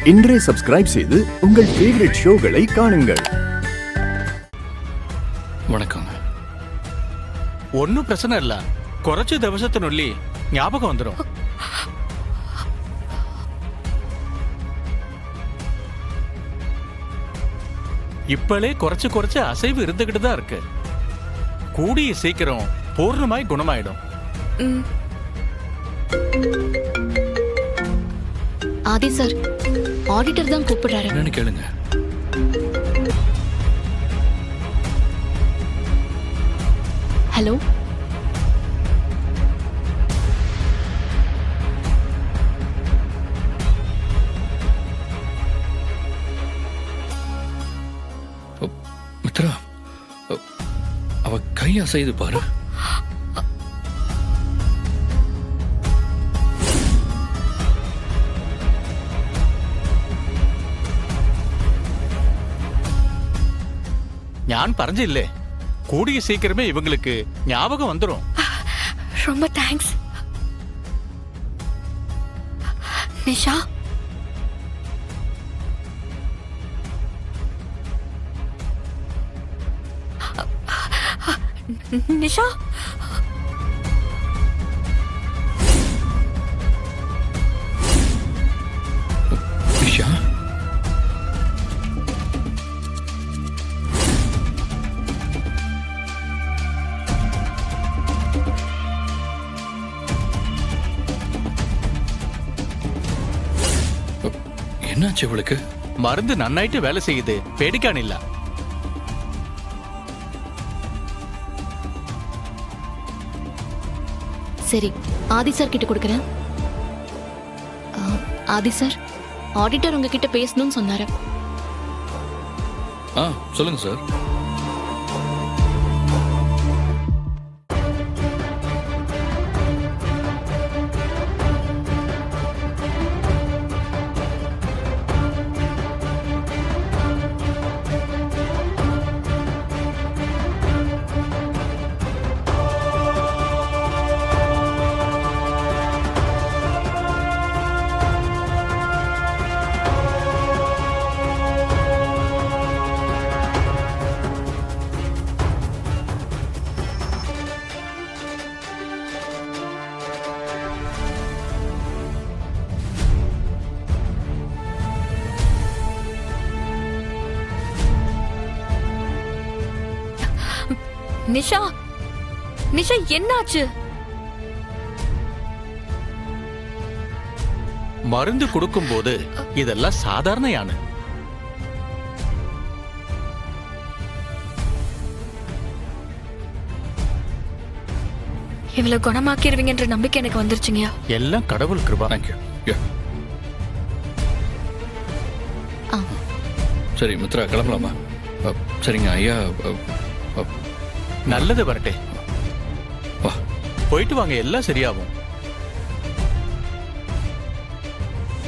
இன்றே சப்ஸ்கிரைப் செய்து உங்கள் ஃபேவரட் ஷோகளை காணுங்கள். வணக்கம். ஒன்னும் பிரச்சனை இல்ல. കുറച്ച് ദിവസത്തിനുള്ളിൽ ஞாபகம் வந்துடும். இப்பளே കുറച്ച് அசைவு இருந்துகிட்டு தான் இருக்கு. கூடிய சீக்கிரம் பூர்ணமாய் குணமாயிடும். ஆதி சார், ஆடிட்டர் தான் கூப்பிடுறாரு. என்னன்னு கேளுங்க. ஹலோ, மித்ரா, அவ கை அசைது பாரு. ஞான் பறஞ்சில்லே, கூடிய சீக்கிரமே இவங்களுக்கு ஞாபகம் வந்துடும். ரொம்ப தேங்க்ஸ். நிஷா, நிஷா, நிஷா, என்னாச்சு இவளுக்கு? மருந்து நன்னாயிட்டு வேலை செய்யுது, பேடிக்கான் இல்ல. சரி, ஆதி சார் கிட்ட கொடுக்குறேன். ஆதி சார், ஆடிட்டர் உங்ககிட்ட பேசணும்னு சொன்னாரு. சொல்லுங்க சார். நிஷா, நிஷா என்னாச்சு? மருந்து கொடுக்கும் போது இதெல்லாம் சாதாரண யானை. இவ்வளவு குணமாக்கிடுவீங்கன்ற நம்பிக்கை எனக்கு வந்துருச்சுங்க. எல்லாம் கடவுள் கிருபா. தேங்க்யூ. சரி மித்ரா, கிளம்பலாமா? சரிங்க ஐயா. நல்லது வரட்டே. வா, போயிட்டு வாங்க, எல்லாம் சரியாகும்.